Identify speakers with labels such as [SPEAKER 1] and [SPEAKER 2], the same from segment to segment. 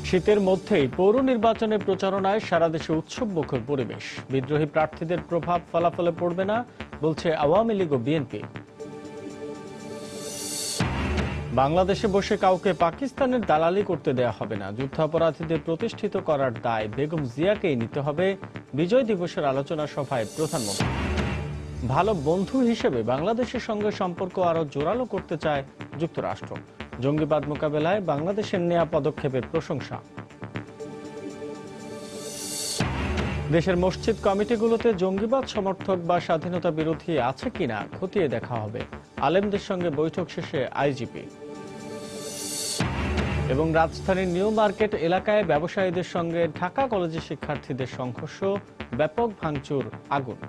[SPEAKER 1] শীতের মধ্যেই পৌর নির্বাচনের প্রচারণায় সারা দেশে উৎসবমুখর পরিবেশ। বিদ্রোহী প্রার্থীদের প্রভাব ফলাফলে পড়বে না বলছে আওয়ামী লীগ ও বিএনপি। বাংলাদেশে বসে কাউকে পাকিস্তানের দালালি করতে দেয়া হবে না। যুদ্ধাপরাধীদের প্রতিষ্ঠিত করার দায় বেগম জিয়াকেই নিতে হবে, বিজয় দিবসের আলোচনা সভায় প্রধানমন্ত্রী। ভালো বন্ধু হিসেবে বাংলাদেশের সঙ্গে সম্পর্ক আরো জোরালো করতে চায় যুক্তরাষ্ট্র। জঙ্গিবাদ মোকাবেলায় বাংলাদেশের নেয়া পদক্ষেপের প্রশংসা। দেশের মসজিদ কমিটিগুলোতে জঙ্গিবাদ সমর্থক বা স্বাধীনতা বিরোধী আছে কিনা খতিয়ে দেখা হবে, আলেমদের সঙ্গে বৈঠক শেষে আইজিপি। এবং রাজধানীর নিউ মার্কেট এলাকায় ব্যবসায়ীদের সঙ্গে ঢাকা কলেজের শিক্ষার্থীদের সংঘর্ষ, ব্যাপক ভাঙচুর, আগুন।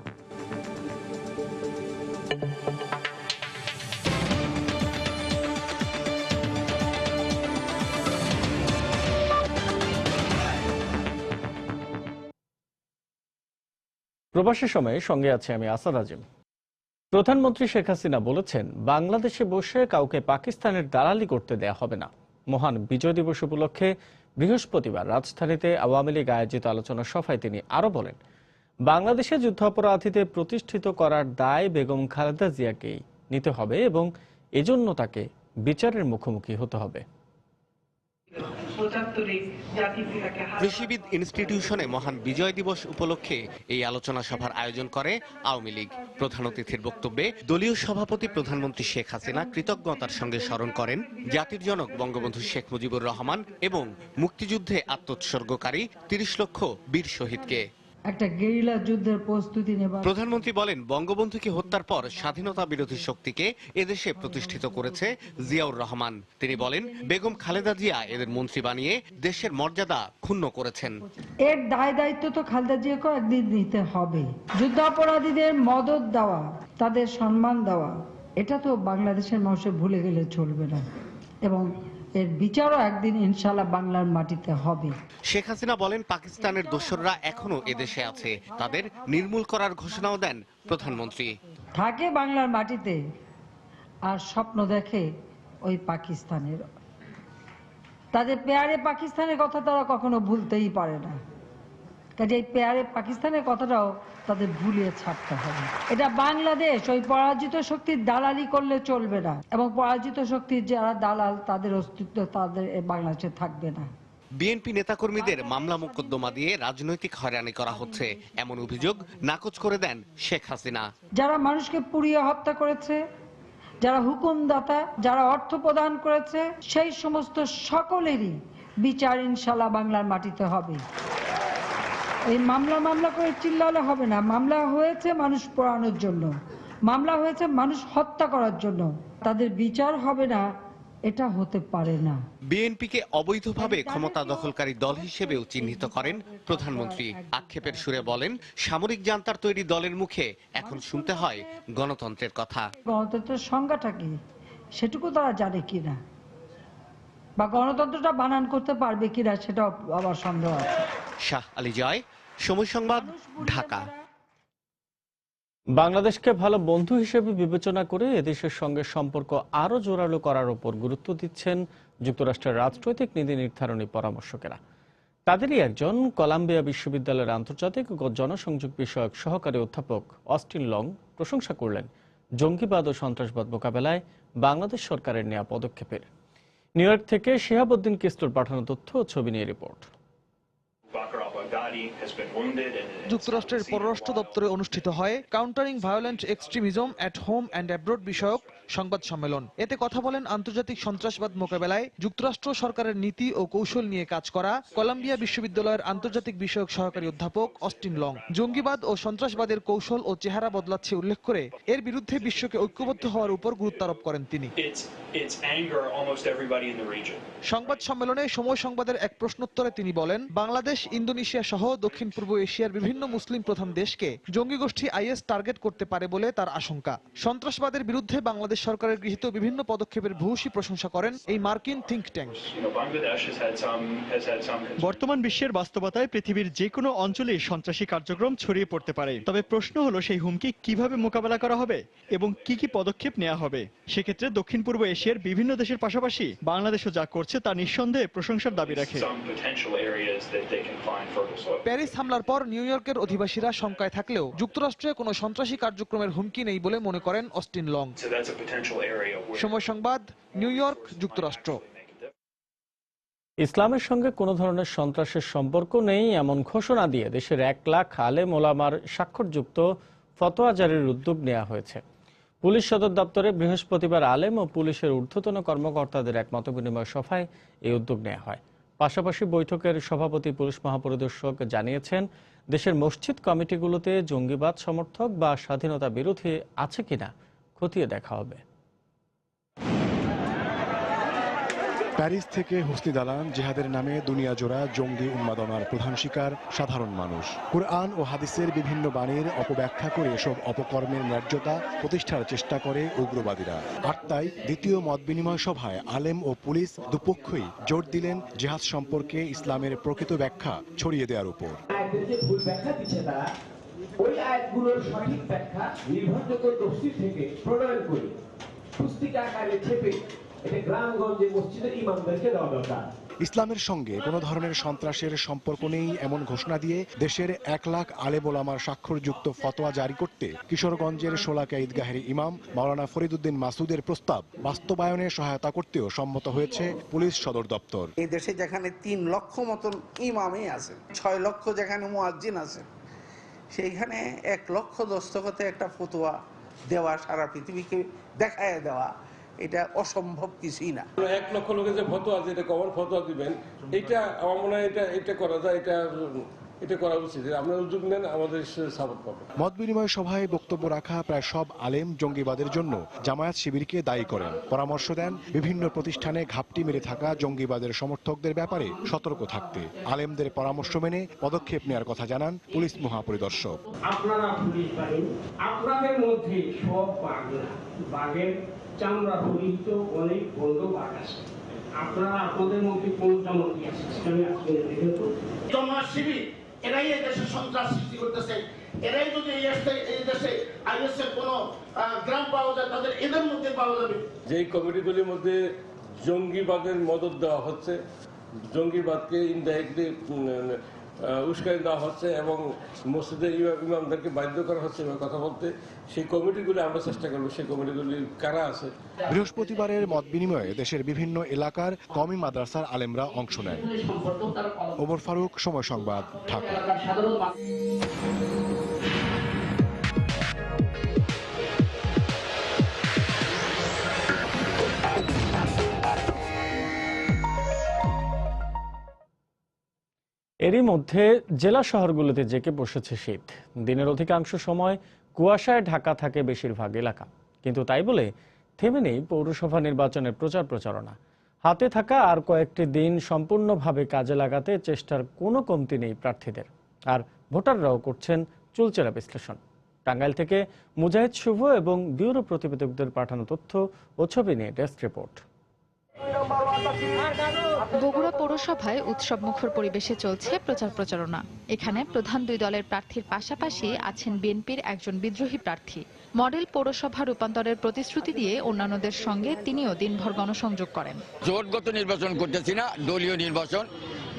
[SPEAKER 1] প্রবাসী সময়ে সঙ্গে আছে আমি আসাদ আজিম। প্রধানমন্ত্রী শেখ হাসিনা বলেছেন, বাংলাদেশে বসে কাউকে পাকিস্তানের দালালি করতে দেয়া হবে না। মহান বিজয় দিবস উপলক্ষে বৃহস্পতিবার রাজধানীতে আওয়ামী লীগ আয়োজিত আলোচনা সভায় তিনি আরো বলেন, বাংলাদেশে যুদ্ধাপরাধীদের প্রতিষ্ঠিত করার দায় বেগম খালেদা জিয়াকেই নিতে হবে এবং এজন্য তাকে বিচারের মুখোমুখি হতে হবে।
[SPEAKER 2] কৃষিবিদ ইনস্টিটিউশনে মহান বিজয় দিবস উপলক্ষে এই আলোচনা সভার আয়োজন করে আওয়ামী লীগ। প্রধান অতিথির বক্তব্যে দলীয় সভাপতি প্রধানমন্ত্রী শেখ হাসিনা কৃতজ্ঞতার সঙ্গে স্মরণ করেন জাতির জনক বঙ্গবন্ধু শেখ মুজিবুর রহমান এবং মুক্তিযুদ্ধে আত্মোৎসর্গকারী ৩০ লক্ষ বীর শহীদকে।
[SPEAKER 3] একটা গেরিলা যুদ্ধের প্রস্তুতি নেবার
[SPEAKER 2] প্রধানমন্ত্রী বলেন, বঙ্গবন্ধুকে হত্যার পর স্বাধীনতা বিরোধী শক্তিকে এদেশে প্রতিষ্ঠিত করেছে জিয়াউর রহমান। তিনি বলেন, বেগম খালেদা জিয়া এদের মন্ত্রী বানিয়ে দেশের মর্যাদা ক্ষুণ্ণ করেছেন।
[SPEAKER 3] এর দায় দায়িত্ব তো খালেদা জিয়াকে একদিন নিতে হবে। যুদ্ধাপরাধীদের মদদ দেওয়া, তাদের সম্মান দেওয়া, এটা তো বাংলাদেশের মানুষের ভুলে গেলে চলবে না এবং এর বিচারও একদিন ইনশাআল্লাহ বাংলার মাটিতে হবে।
[SPEAKER 2] শেখ হাসিনা বলেন, পাকিস্তানের দোসররা এখনো এদেশে আছে, তাদের নির্মূল করার ঘোষণাও দেন প্রধানমন্ত্রী।
[SPEAKER 3] থাকে বাংলার মাটিতে আর স্বপ্ন দেখে ওই পাকিস্তানের, তাদের পেয়ারে পাকিস্তানের কথা তারা কখনো ভুলতেই পারে না। কাজে এই পেয়ারে পাকিস্তানের কথাটাও তাদের ভুলিয়ে ছাড়তে হবে। এটা বাংলাদেশ ওই পরাজিত শক্তির দালালি করলে চলবে না এবং পরাজিত শক্তির যারা দালাল তাদের অস্তিত্ব তাদের বাংলাদেশে থাকবে না।
[SPEAKER 2] বিএনপি নেতাকর্মীদের মামলা মোকদ্দমা দিয়ে রাজনৈতিক হয়রানি করা হচ্ছে, এমন অভিযোগ নাকচ করে দেন শেখ হাসিনা।
[SPEAKER 3] যারা মানুষকে পুড়িয়ে হত্যা করেছে, যারা হুকুমদাতা, যারা অর্থ প্রদান করেছে, সেই সমস্ত সকলেরই বিচার ইনশাআল্লাহ বাংলার মাটিতে হবে। এই মামলা করে চিল্লালে হবে না। মামলা হয়েছে মানুষ পোড়ানোর জন্য, মামলা হয়েছে মানুষ হত্যা করার জন্য, তাদের বিচার হবে না, এটা হতে পারে না।
[SPEAKER 2] বিএনপিকে অবৈধভাবে ক্ষমতা দখলকারী দল হিসেবেও চিহ্নিত করেন প্রধানমন্ত্রী। আক্ষেপের সুরে বলেন, সামরিক জান্তার তৈরি দলের মুখে এখন শুনতে হয় গণতন্ত্রের কথা।
[SPEAKER 3] গণতন্ত্রের সংজ্ঞাটা কি সেটুকু তারা জানে কিনা, বা গণতন্ত্রটা বানান করতে পারবে কিনা সেটাও আবার সন্দেহ আছে।
[SPEAKER 2] শাহ আলী জয়, সময় সংবাদ, ঢাকা।
[SPEAKER 1] বাংলাদেশকে ভালো বন্ধু হিসেবে বিবেচনা করে এদেশের সঙ্গে সম্পর্ক আরো জোরালো করার উপর গুরুত্ব দিচ্ছেন যুক্তরাষ্ট্রের রাজনৈতিক নীতি নির্ধারণী পরামর্শকেরা। তাদেরই একজন কলাম্বিয়া বিশ্ববিদ্যালয়ের আন্তর্জাতিক ও জনসংযোগ বিষয়ক সহকারী অধ্যাপক অস্টিন লং প্রশংসা করলেন জঙ্গিবাদ ও সন্ত্রাসবাদ মোকাবেলায় বাংলাদেশ সরকারের নেওয়া পদক্ষেপের। নিউ ইয়র্ক থেকে শিহাবুদ্দিন কিস্তুর পাঠানো তথ্য ও ছবি নিয়ে রিপোর্ট।
[SPEAKER 4] যুক্তরাষ্ট্রের পররাষ্ট্র দপ্তরে অনুষ্ঠিত হয় countering violent extremism at home and abroad বিষয়ক সংবাদ সম্মেলন। এতে কথা বলেন আন্তর্জাতিক সন্ত্রাসবাদ মোকাবেলায় যুক্তরাষ্ট্র সরকারের নীতি ও কৌশল নিয়ে কাজ করা কলাম্বিয়া বিশ্ববিদ্যালয়ের আন্তর্জাতিক বিষয়ক সহকারী অধ্যাপক অস্টিন লং। জঙ্গিবাদ ও সন্ত্রাসবাদের কৌশল ও চেহারা বদলাচ্ছে উল্লেখ করে এর বিরুদ্ধে বিশ্বকে ঐক্যবদ্ধ হওয়ার উপর গুরুত্ব আরোপ করেন তিনি। সংবাদ সম্মেলনে সময় সংবাদের এক প্রশ্নোত্তরে তিনি বলেন, বাংলাদেশ, ইন্দোনেশিয়া সহ দক্ষিণ পূর্ব এশিয়ার বিভিন্ন মুসলিম প্রধান দেশকে জঙ্গি গোষ্ঠী আইএস টার্গেট করতে পারে বলে তার আশঙ্কা। সন্ত্রাসবাদের বিরুদ্ধে বাংলাদেশ বাংলাদেশ সরকারের গৃহীত বিভিন্ন পদক্ষেপের ভূয়সী প্রশংসা করেন এই মার্কিন থিঙ্ক ট্যাঙ্ক।
[SPEAKER 5] বর্তমান বিশ্বের বাস্তবতায় পৃথিবীর যে কোনো অঞ্চলে সন্ত্রাসী কার্যক্রম ছড়িয়ে পড়তে পারে, তবে প্রশ্ন হলো সেই হুমকি কিভাবে মোকাবেলা করা হবে এবং কি কি পদক্ষেপ নেওয়া হবে। সেক্ষেত্রে দক্ষিণ পূর্ব এশিয়ার বিভিন্ন দেশের পাশাপাশি বাংলাদেশও যা করছে তা নিঃসন্দেহে প্রশংসার দাবি রাখে।
[SPEAKER 4] প্যারিস হামলার পর নিউ ইয়র্কের অধিবাসীরা শঙ্কায় থাকলেও যুক্তরাষ্ট্রে কোনো সন্ত্রাসী কার্যক্রমের হুমকি নেই বলে মনে করেন অস্টিন লং। সময় সংবাদ, নিউ ইয়র্ক, যুক্তরাষ্ট্র।
[SPEAKER 1] ইসলামের সঙ্গে কোনো ধরনের সন্ত্রাসের সম্পর্ক নেই এমন ঘোষণা দিয়ে দেশের 1 লাখ আলেম ওলামার স্বাক্ষরযুক্ত ফতোয়া জারির উদ্যোগ নেওয়া হয়েছে। পুলিশ সদর দপ্তরে বৃহস্পতিবার আলেম ও পুলিশের ঊর্ধ্বতন কর্মকর্তাদের এক মতবিনিময় সভায় এই উদ্যোগ নেওয়া হয়। পাশাপাশি বৈঠকের সভাপতি পুলিশ মহাপরিদর্শক জানিয়েছেন, দেশের মসজিদ কমিটিগুলোতে জঙ্গিবাদ সমর্থক বা স্বাধীনতা বিরোধী আছে কিনা খতিয়ে দেখা হবে।
[SPEAKER 6] প্যারিস থেকে হুসনি দালান জিহাদের নামে দুনিয়া জোড়া জঙ্গি উন্মাদনার প্রধান শিকার সাধারণ মানুষ। কুরআন ও হাদিসের বিভিন্ন বাণীর অপব্যাখ্যা করে এসব অপকর্মের ন্যায্যতা প্রতিষ্ঠার চেষ্টা করে উগ্রবাদীরা। আর তাই দ্বিতীয় মতবিনিময় সভায় আলেম ও পুলিশ দুপক্ষই জোর দিলেন জিহাদ সম্পর্কে ইসলামের প্রকৃত ব্যাখ্যা ছড়িয়ে দেওয়ার উপর।
[SPEAKER 7] ওই আয়াতগুলোর সঠিক ব্যাখ্যা নির্ভরযোগ্য তফসির থেকে প্রণয়ন করে পুস্তিকা আকারে ছেপে এটা গ্রামগঞ্জে মসজিদের ইমামদেরকে দেওয়া দরকার।
[SPEAKER 6] ইসলামের সঙ্গে কোনো ধরনের সন্ত্রাসের সম্পর্ক নেই এমন ঘোষণা দিয়ে দেশের 1 লাখ আলেম ওলামার স্বাক্ষরযুক্ত ফতোয়া জারি করতে কিশোরগঞ্জের শোলাকিয়া ঈদগাহের ইমাম মাওলানা ফরিদউদ্দিন মাসুদের প্রস্তাব বাস্তবায়নে সহায়তা করতেও সম্মত হয়েছে পুলিশ সদর দপ্তর।
[SPEAKER 8] এই দেশে যেখানে 3 লক্ষ মতন ইমামই আছে, 6 লক্ষ যেখানে মুয়াজ্জিন আছে, সেইখানে 1 লক্ষ দস্তখতে একটা ফতোয়া দেওয়া, সারা পৃথিবীকে দেখায় দেওয়া, এটা অসম্ভব কিছুই না।
[SPEAKER 9] 1 লক্ষ লোকে যে ফতোয়া আছে, এটা কখন ফতোয়া দিবেন, এটা আমার মনে হয় এটা করা যায়, এটা করা উচিত। আপনারা উদ্যোগ নেন, আমাদের সাপোর্ট পাবেন।
[SPEAKER 6] মত বিনিময় সভায় বক্তব্য রাখা প্রায় সব আলেম জঙ্গিবাদের জন্য জামায়াত শিবিরকে দায়ী করেন। পরামর্শ দেন বিভিন্ন প্রতিষ্ঠানে ঘাপটি মেরে থাকা জঙ্গিবাদের সমর্থকদের ব্যাপারে সতর্ক থাকতে। আলেমদের পরামর্শ মেনে পদক্ষেপ নেওয়ার কথা জানান পুলিশ মহাপরিদর্শক।
[SPEAKER 7] আপনারা পুলিশ বাহিনী, আপনাদের মধ্যে সব বাঘের চামড়া পরিহিত অনেক বন্ধ বাঘ আছে। আপনারা আপনাদের মধ্যে কোন চামড়ি আছে শিবির, এরাই এই দেশে সন্ত্রাস সৃষ্টি করতেছে। এরাই যদি এই দেশে আইএসএফ কোন গ্রাম পাওয়া যায়, তাদের এদের মধ্যে পাওয়া যাবে।
[SPEAKER 9] যেই কমিটিগুলির মধ্যে জঙ্গিবাদের মদত দেওয়া হচ্ছে, জঙ্গিবাদকে ইনডাইরেক্টলি উস্কানি দেওয়া হচ্ছে এবং মসজিদের ইমামদেরকে বাধ্য করা হচ্ছে কথা বলতে, সেই কমিটিগুলি আমরা চেষ্টা করবো, সেই কমিটিগুলি কারা আছে।
[SPEAKER 6] বৃহস্পতিবারের মত বিনিময়ে দেশের বিভিন্ন এলাকার কওমি মাদ্রাসার আলেমরা অংশ নেয়। ওমর ফারুক, সময় সংবাদ, ঢাকা।
[SPEAKER 1] এরই মধ্যে জেলা শহরগুলোতে জেঁকে বসেছে শীত। দিনের অধিকাংশ সময় কুয়াশায় ঢাকা থাকে বেশিরভাগ এলাকা, কিন্তু তাই বলে থেমে নেই পৌরসভা নির্বাচনের প্রচারণা। হাতে থাকা আর কয়েকটি দিন সম্পূর্ণভাবে কাজে লাগাতে চেষ্টার কোনো কমতি নেই প্রার্থীদের, আর ভোটাররাও করছেন চুলচেরা বিশ্লেষণ। টাঙ্গাইল থেকে মুজাহিদ শুভ এবং ব্যুরো প্রতিবেদকদের পাঠানো তথ্য ও ছবি নিয়ে ডেস্ক রিপোর্ট।
[SPEAKER 10] বগুড়া পৌরসভায় উৎসবমুখর পরিবেশে চলছে প্রচারণা। এখানে প্রধান 2 দলের প্রার্থীর পাশাপাশি আছেন বিএনপির একজন বিদ্রোহী প্রার্থী। মডেল পৌরসভা রূপান্তরের প্রতিশ্রুতি দিয়ে অন্যান্যদের সঙ্গে তিনিও দিনভর গণসংযোগ করেন।
[SPEAKER 11] জোটগত নির্বাচন করতেছি না, দলীয় নির্বাচন।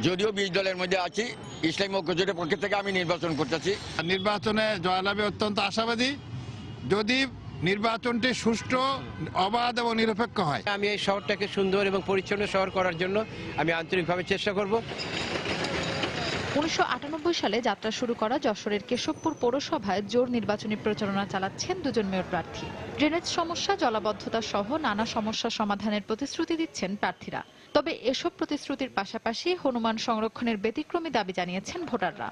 [SPEAKER 11] যদিও 20 দলের মধ্যে আছি, ইসলামী ঐক্যজোটের পক্ষ থেকে আমি নির্বাচন করতেছি।
[SPEAKER 12] নির্বাচনে জয়লাভে অত্যন্ত আশাবাদী, যদি নির্বাচনটি সুষ্ঠু, অবাধ এবং নিরপেক্ষ হয়।
[SPEAKER 13] আমি এই শহরটাকে সুন্দর এবং পরিচ্ছন্ন শহর করার জন্য আমি আন্তরিকভাবে চেষ্টা করব।
[SPEAKER 10] 1998 সালে যাত্রা শুরু করা যশোরের কেশবপুর পৌরসভায় জোর নির্বাচনী প্রচারণা চালাচ্ছেন 2 জন মেয়র প্রার্থী। ড্রেনেজ সমস্যা, জলাবদ্ধতা সহ নানা সমস্যা সমাধানের প্রতিশ্রুতি দিচ্ছেন প্রার্থীরা। তবে এসব প্রতিশ্রুতির পাশাপাশি হনুমান সংরক্ষণের ব্যতিক্রমী দাবি জানিয়েছেন ভোটাররা।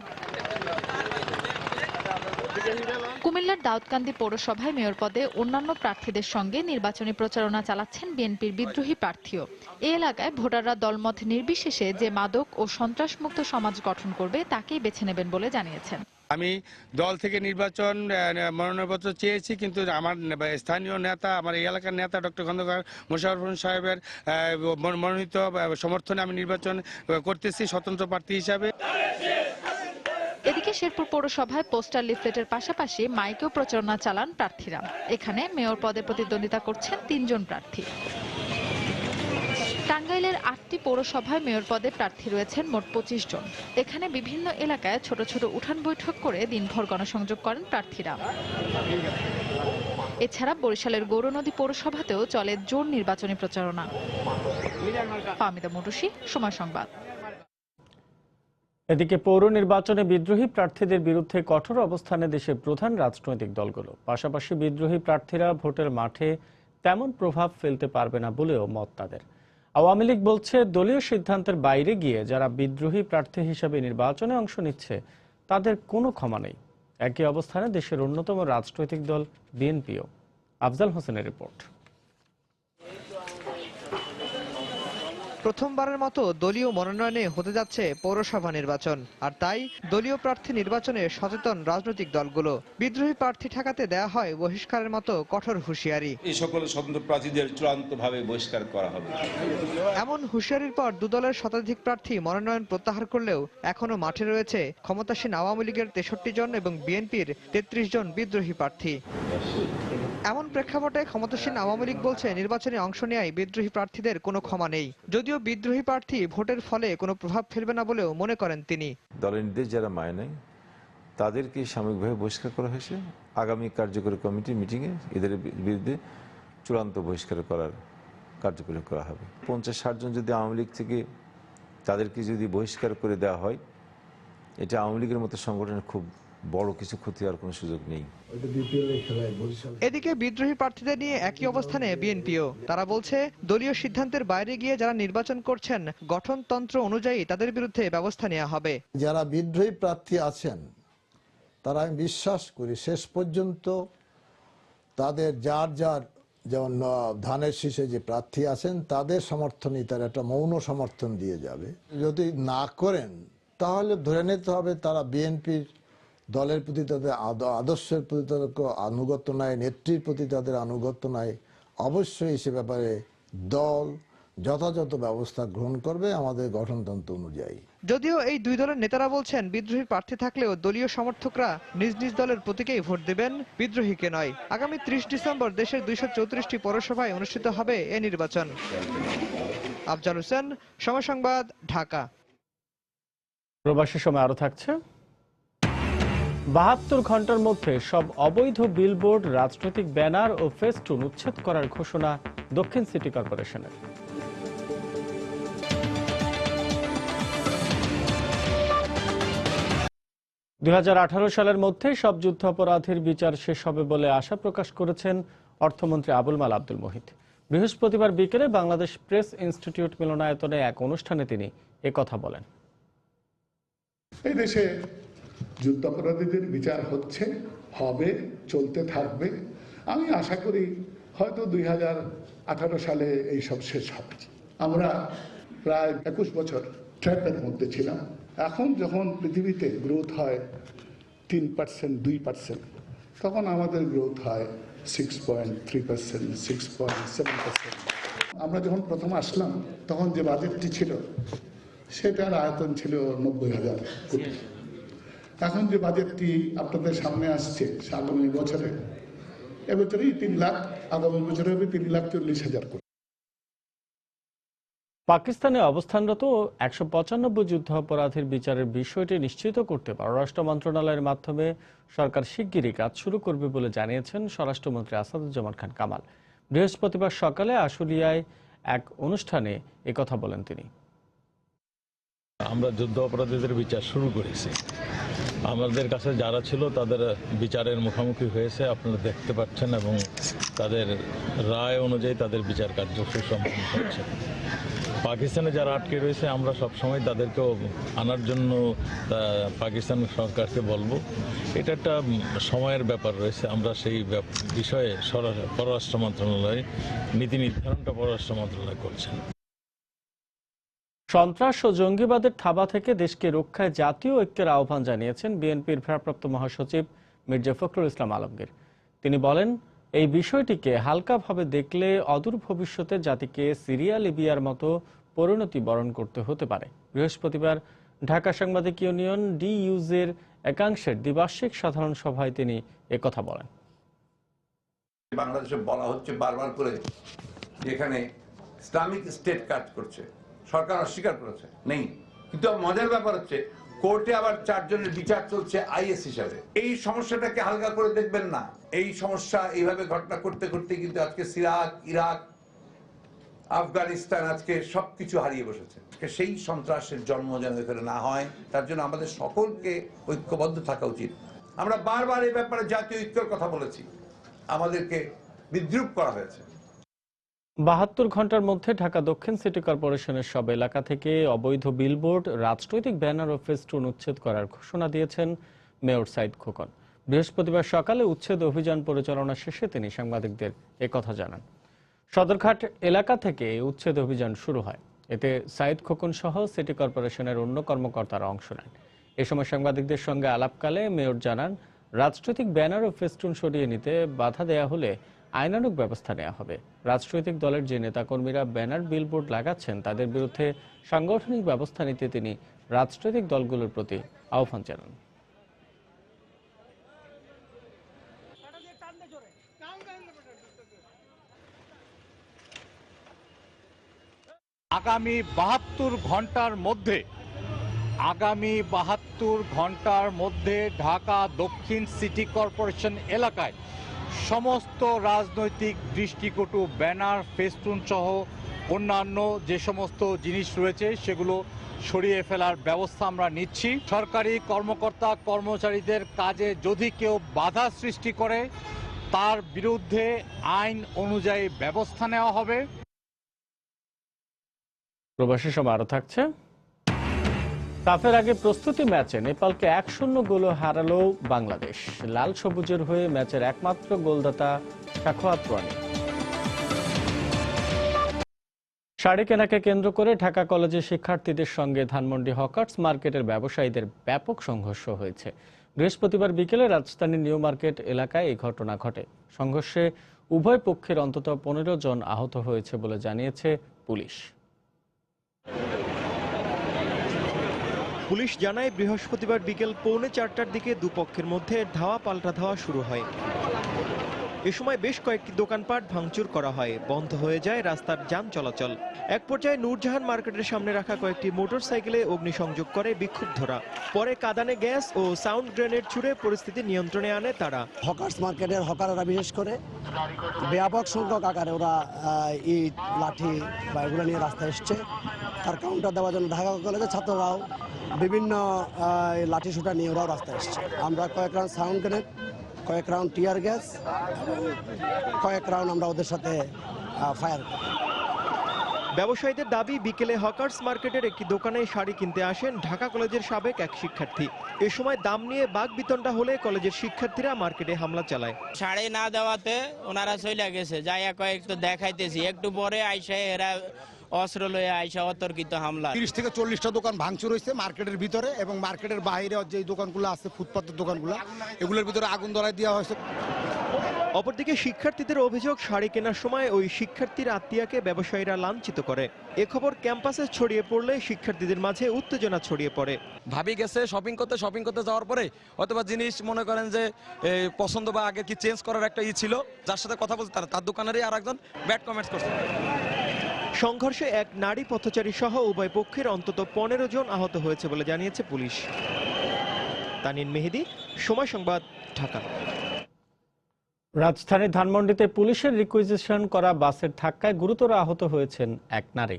[SPEAKER 10] কুমিল্লার দাউদকান্দি পৌরসভায় মেয়র পদে অন্যান্য প্রার্থীদের সঙ্গে নির্বাচনী প্রচারণা চালাচ্ছেন বিএনপির বিদ্রোহী প্রার্থীও। এই এলাকায় ভোটাররা দলমত নির্বিশেষে যে মাদক ও সন্ত্রাসমুক্ত সমাজ গঠন করবে তাকেই বেছে নেবেন বলে জানিয়েছেন।
[SPEAKER 14] আমি দল থেকে নির্বাচন মনোনয়নপত্র চেয়েছি, কিন্তু আমার স্থানীয় নেতা, আমার এই এলাকার নেতা ডক্টর খন্দকার মোশাররফ হোসেন সাহেবের মনোনীত সমর্থনে আমি নির্বাচন করতেছি স্বতন্ত্র প্রার্থী হিসাবে।
[SPEAKER 10] এদিকে শেরপুর পৌরসভায় পোস্টার লিফলেটের পাশাপাশি মাইকেও প্রচারণা চালান প্রার্থীরা। এখানে মেয়র পদে প্রতিদ্বন্দ্বিতা করছেন 3 জন প্রার্থী। টাঙ্গাইলের 8টি পৌরসভায় মেয়র পদে প্রার্থী রয়েছেন মোট 25 জন। এখানে বিভিন্ন এলাকায় ছোট ছোট উঠান বৈঠক করে দিনভর গণসংযোগ করেন প্রার্থীরা। এছাড়া বরিশালের গৌরনদী পৌরসভাতেও চলে জোর নির্বাচনী প্রচারণা। ফাহমিদা মুটুসি, সময় সংবাদ।
[SPEAKER 1] এদিকে পৌর নির্বাচনে বিদ্রোহী প্রার্থীদের বিরুদ্ধে কঠোর অবস্থানে দেশের প্রধান রাজনৈতিক দলগুলো। পাশাপাশি বিদ্রোহী প্রার্থীরা ভোটের মাঠে তেমন প্রভাব ফেলতে পারবে না বলেও মত তাদের। আওয়ামী লীগ বলছে, দলীয় সিদ্ধান্তের বাইরে গিয়ে যারা বিদ্রোহী প্রার্থী হিসেবে নির্বাচনে অংশ নিচ্ছে তাদের কোনো ক্ষমা নেই। একই অবস্থানে দেশের অন্যতম রাজনৈতিক দল বিএনপিও। আফজাল হোসেনের রিপোর্ট।
[SPEAKER 4] প্রথমবারের মতো দলীয় মনোনয়নে হতে যাচ্ছে পৌরসভা নির্বাচন, আর তাই দলীয় প্রার্থী নির্বাচনে সচেতন রাজনৈতিক দলগুলো। বিদ্রোহী প্রার্থী ঠেকাতে দেয়া হয় বহিষ্কারের মতো কঠোর হুঁশিয়ারি।
[SPEAKER 15] এই সকল স্বতন্ত্র প্রার্থীদের চূড়ান্তভাবে বহিষ্কার করা হবে।
[SPEAKER 4] এমন হুঁশিয়ারির পর দুদলের শতাধিক প্রার্থী মনোনয়ন প্রত্যাহার করলেও এখনো মাঠে রয়েছে ক্ষমতাসীন আওয়ামী লীগের 63 জন এবং বিএনপির 33 জন বিদ্রোহী প্রার্থী। এমন প্রেক্ষাপটে ক্ষমতাসীন আওয়ামী লীগ বলছে, নির্বাচনে অংশ নেয় বিদ্রোহী প্রার্থীদের কোনো ক্ষমা নেই। যদিও বিদ্রোহী প্রার্থী ভোটের ফলে কোনো প্রভাব ফেলবে না বলেও মনে করেন তিনি।
[SPEAKER 16] দলের নির্দেশ যারা মানে নাই তাদেরকে সাময়িকভাবে বহিষ্কার করা হয়েছে। আগামী কার্যকরী কমিটি মিটিংয়ে এদের বিরুদ্ধে চূড়ান্ত বহিষ্কার করার কার্যকরী করা হবে। 50-60 জন যদি আওয়ামী লীগ থেকে তাদেরকে যদি বহিষ্কার করে দেওয়া হয়, এটা আওয়ামী লীগের মতো সংগঠনের খুব বড় কিছু ক্ষতি হওয়ার কোনো সুযোগ নেই।
[SPEAKER 4] এদিকে বিদ্রোহী প্রার্থীদের নিয়ে একই অবস্থানে বিএনপিও। তারা বলছে, দলীয় সিদ্ধান্তের বাইরে গিয়ে যারা নির্বাচন করছেন গঠনতন্ত্র অনুযায়ী তাদের বিরুদ্ধে ব্যবস্থা নেওয়া হবে।
[SPEAKER 17] যারা বিদ্রোহী প্রার্থী আছেন তারা আমি বিশ্বাস করি শেষ পর্যন্ত তাদের যার যার, যেমন ধানের শীষে যে প্রার্থী আছেন তাদের সমর্থনই তারা একটা মৌন সমর্থন দিয়ে যাবে। যদি না করেন তাহলে ধরে নিতে হবে তারা বিএনপির দলের প্রতি তাদের আদর্শের প্রতি তাদের আনুগত্য নাই, নেত্রীর প্রতি তাদের আনুগত্য নাই। অবশ্যই সে ব্যাপারে দল যথাযথ ব্যবস্থা গ্রহণ করবে আমাদের গঠনতন্ত্র অনুযায়ী।
[SPEAKER 4] যদিও এই দুই দলের নেতারা বলছেন, বিদ্রোহী প্রার্থী থাকলেও দলীয় সমর্থকরা নিজ নিজ দলের প্রতীকেই ভোট দেবেন, বিদ্রোহীকে নয়। আগামী 30 ডিসেম্বর দেশের 234টি পৌরসভায় অনুষ্ঠিত হবে এ নির্বাচন। আফজাল হোসেন, সময় সংবাদ, ঢাকা।
[SPEAKER 1] প্রবাসী সময় আরো থাকছে। 72 ঘন্টার মধ্যে সব অবৈধ বিলবোর্ড, রাজনৈতিক ব্যানার ও ফেস্টুন উচ্ছেদ করার ঘোষণা দক্ষিণ সিটি কর্পোরেশনের। 2018 সালের মধ্যে সব যুদ্ধাপরাধীর বিচার শেষ হবে বলে আশা প্রকাশ করেছেন অর্থমন্ত্রী আবুল মাল আব্দুল মুহিত। বৃহস্পতিবার বিকেলে বাংলাদেশ প্রেস ইনস্টিটিউট মিলনায়তনে এক অনুষ্ঠানে তিনি একথা বলেন।
[SPEAKER 18] এই দেশে যুদ্ধাপরাধীদের বিচার হচ্ছে, হবে, চলতে থাকবে। আমি আশা করি হয়তো 2018 সালে এই সব শেষ হবে। আমরা প্রায় 21 বছর ট্র্যাপের মধ্যে ছিলাম। এখন যখন পৃথিবীতে গ্রোথ হয় 3%, 2%, তখন আমাদের গ্রোথ হয় 6.3%, 6.7%। আমরা যখন প্রথম আসলাম তখন যে বাজেটটি ছিল সেটার আয়তন ছিল 90,000 কোটি। এখন যে বাজেটটি আপনাদের সামনে আসছে আগামী বছরে, এবছরেই 3 লাখ, আগামী বছরে হবে 3,40,000 কোটি।
[SPEAKER 1] পাকিস্তানে অবস্থানরত 195 যুদ্ধাপরাধীর বিচারের বিষয়টি নিশ্চিত করতে পররাষ্ট্র মন্ত্রণালয়ের মাধ্যমে সরকার শিগগিরই কাজ শুরু করবে বলে জানিয়েছেন স্বরাষ্ট্রমন্ত্রী আসাদুজ্জামান খান কামাল। বৃহস্পতিবার সকালে আশুলিয়ায় এক অনুষ্ঠানে একথা বলেন তিনি।
[SPEAKER 19] আমরা যুদ্ধ অপরাধীদের বিচার শুরু করেছি। আমাদের কাছে যারা ছিল তাদের বিচারের মুখোমুখি হয়েছে, আপনারা দেখতে পাচ্ছেন, এবং তাদের রায় অনুযায়ী তাদের বিচার কার্য সুসম্পন্ন হচ্ছে। পাকিস্তানে যারা আটকে রয়েছে আমরা সবসময় তাদেরকেও আনার জন্য পাকিস্তান সরকারকে বলবো। এটা একটা সময়ের ব্যাপার রয়েছে। আমরা সেই বিষয়ে পররাষ্ট্র মন্ত্রণালয় নীতি নির্ধারণটা পররাষ্ট্র মন্ত্রণালয় করছেন।
[SPEAKER 1] সন্ত্রাস ও জঙ্গিবাদের থাবা থেকে দেশকে রক্ষায় জাতীয় ঐক্যের আহ্বান জানিয়েছেন বিএনপির ভারপ্রাপ্ত মহাসচিব মির্জা ফখরুল ইসলাম আলমগীর। তিনি বলেন, এই বিষয়টিকে হালকাভাবে দেখলে অদূর ভবিষ্যতে জাতিকে সিরিয়া লিবিয়ার মতো পরিণতি বরণ করতে হতে পারে। বৃহস্পতিবার ঢাকা সাংবাদিক ইউনিয়ন ডিইউজের একাংশের দ্বিবার্ষিক সাধারণ সভায় তিনি একথা বলেন।
[SPEAKER 20] বাংলাদেশে বলা হচ্ছে বারবার করে এখানে ইসলামিক স্টেট কাজ করছে, সরকার অস্বীকার করেছে নেই, কিন্তু মজার ব্যাপার হচ্ছে কোর্টে আবার 4 জনের বিচার চলছে আইএস হিসাবে। এই সমস্যাটাকে হালকা করে দেখবেন না। এই সমস্যা এইভাবে ঘটনা করতে করতে কিন্তু আজকে সিরিয়া, ইরাক, আফগানিস্তান আজকে সবকিছু হারিয়ে বসেছে। সেই সন্ত্রাসের জন্ম যেন এখানে না হয়, তার জন্য আমাদের সকলকে ঐক্যবদ্ধ থাকা উচিত। আমরা বারবার এই ব্যাপারে জাতীয় ঐক্যের কথা বলেছি, আমাদেরকে বিদ্রূপ করা হয়েছে।
[SPEAKER 1] 72 ঘন্টার মধ্যে ঢাকা দক্ষিণ সিটি কর্পোরেশনের সব এলাকা থেকে অবৈধ বিলবোর্ড, রাজনৈতিক ব্যানার ও ফেস্টুন উচ্ছেদ করার ঘোষণা দিয়েছেন মেয়র সাইদ খোকন। বৃহস্পতিবার সকালে উচ্ছেদ অভিযান পরিচালনা শেষে তিনি সাংবাদিকদের একথা জানান। সদরঘাট এলাকা থেকে উচ্ছেদ অভিযান শুরু হয়। এতে সাইদ খোকন সহ সিটি কর্পোরেশনের অন্য কর্মকর্তারা অংশ নেন। এ সময় সাংবাদিকদের সঙ্গে আলাপকালে মেয়র জানান, রাজনৈতিক ব্যানার ও ফেস্টুন সরিয়ে নিতে বাধা দেয়া হলে আইনানুগ ব্যবস্থা নেওয়া হবে। রাজনৈতিক দলের যে নেতাকর্মীরা ব্যানার বিলবোর্ড লাগাচ্ছেন তাদের বিরুদ্ধে সাংগঠনিক ব্যবস্থা নিতে তিনি রাজনৈতিক দলগুলোর প্রতি আহ্বান জানান।
[SPEAKER 21] আগামী 72 ঘন্টার মধ্যে ঢাকা দক্ষিণ সিটি কর্পোরেশন এলাকায় সমস্ত রাজনৈতিক দৃষ্টিকটু ব্যানার, ফেস্টুন সহ অন্যান্য যে সমস্ত জিনিস রয়েছে সেগুলো সরিয়ে ফেলার ব্যবস্থা আমরা নিচ্ছি। সরকারি কর্মকর্তা কর্মচারীদের কাজে যদি কেউ বাধা সৃষ্টি করে তার বিরুদ্ধে আইন অনুযায়ী ব্যবস্থা নেওয়া হবে।
[SPEAKER 1] প্রবাসী সময় আরো থাকছে। সাফের আগে প্রস্তুতি ম্যাচে নেপালকে 1-0 গোলে হারালো বাংলাদেশ। লাল সবুজের হয়ে ম্যাচের একমাত্র গোলদাতা শাখোয়াত রানী। শাড়ি কেনাকে কেন্দ্র করে ঢাকা কলেজের শিক্ষার্থীদের সঙ্গে ধানমন্ডি হকার্স মার্কেটের ব্যবসায়ীদের ব্যাপক সংঘর্ষ হয়েছে। বৃহস্পতিবার বিকেলে রাজধানীর নিউ মার্কেট এলাকায় এই ঘটনা ঘটে। সংঘর্ষে উভয় পক্ষের অন্তত 15 জন আহত হয়েছে বলে জানিয়েছে পুলিশ।
[SPEAKER 22] পুলিশ জানায়, বৃহস্পতিবার বিকেল 3:45টার দিকে দুপক্ষের মধ্যে ধাওয়া পাল্টা ধাওয়া শুরু হয়। এ সময় বেশ কয়েকটি দোকানপাট ভাঙচুর করা হয়, বন্ধ হয়ে যায় রাস্তার যান চলাচল। এক পর্যায়ে নূরজাহান মার্কেটের সামনে রাখা কয়েকটি মোটরসাইকেলে অগ্নিসংযোগ করে বিক্ষুব্ধরা। পরে কাঁদানে গ্যাস ও সাউন্ড গ্রেনেড ছুড়ে পরিস্থিতি নিয়ন্ত্রণে আনে তারা।
[SPEAKER 23] হকার্স মার্কেটের হকাররা বিশেষ করে ব্যাপক সংখ্যক আকারে ওরা ইট, লাঠি বা এগুলো নিয়ে রাস্তায় এসছে। তার কাউন্টার দেওয়ার জন্য ঢাকা কলেজের ছাত্ররাও বিভিন্ন লাঠি সুটা নিয়ে ওরাও রাস্তায় এসছে। আমরা কয়েক রাউন্ড সাউন্ড গ্রেনেড, কয়েক রাউন্ড টিয়ার গ্যাস, কয়েক রাউন্ড আমরা ওদের সাথে ফায়ার করি।
[SPEAKER 22] ব্যবসায়ীদের দাবি, বিকেলে হকার্স মার্কেটের একটি দোকানে শাড়ি কিনতে আসেন ঢাকা কলেজের সাবেক এক শিক্ষার্থী। এ সময় দাম নিয়ে বাকবিতণ্ডা হলে কলেজের শিক্ষার্থীরা মার্কেটে হামলা চালায়।
[SPEAKER 24] শাড়ি না দেওয়াতে ওনারা চলে গেছে, যাই কয়েকটু দেখাইতেছি, একটু পরে আইসা এরা অস্ত্র লয়ে আইসা অতর্কিত হামলা।
[SPEAKER 25] 30 থেকে 40টা দোকান ভাঙচুর হয়েছে মার্কেটের ভিতরে, এবং মার্কেটের বাইরে যে দোকানগুলো আছে, ফুটপাতের দোকানগুলো, এগুলোর ভিতরে আগুন ধরায় দেওয়া হয়েছে।
[SPEAKER 22] অপরদিকে শিক্ষার্থীদের অভিযোগ, শাড়ি কেনার সময় ওই শিক্ষার্থীর আত্মীয়াকে ব্যবসায়ীরা লাঞ্ছিত করে। এ খবর ক্যাম্পাসে ছড়িয়ে পড়লে শিক্ষার্থীদের মাঝে উত্তেজনা ছড়িয়ে পড়ে।
[SPEAKER 26] ভাবি গেছে শপিং করতে যাওয়ার পরে অথবা জিনিস মনে করেন যে পছন্দ বা আগে কি চেঞ্জ করার একটা ছিল, যার সাথে কথা বলছে তার দোকানেরই আর একজন ব্যাড কমেন্টস করছে।
[SPEAKER 22] সংঘর্ষে এক নারী পথচারী সহ উভয় পক্ষের অন্তত 15 জন আহত হয়েছে বলে জানিয়েছে পুলিশ। তানিন মেহেদি, সময় সংবাদ, ঢাকা।
[SPEAKER 1] রাজধানীর ধানমন্ডিতে পুলিশের রিকুইজিশন করা বাসের ধাক্কায় গুরুতর আহত হয়েছেন এক নারী।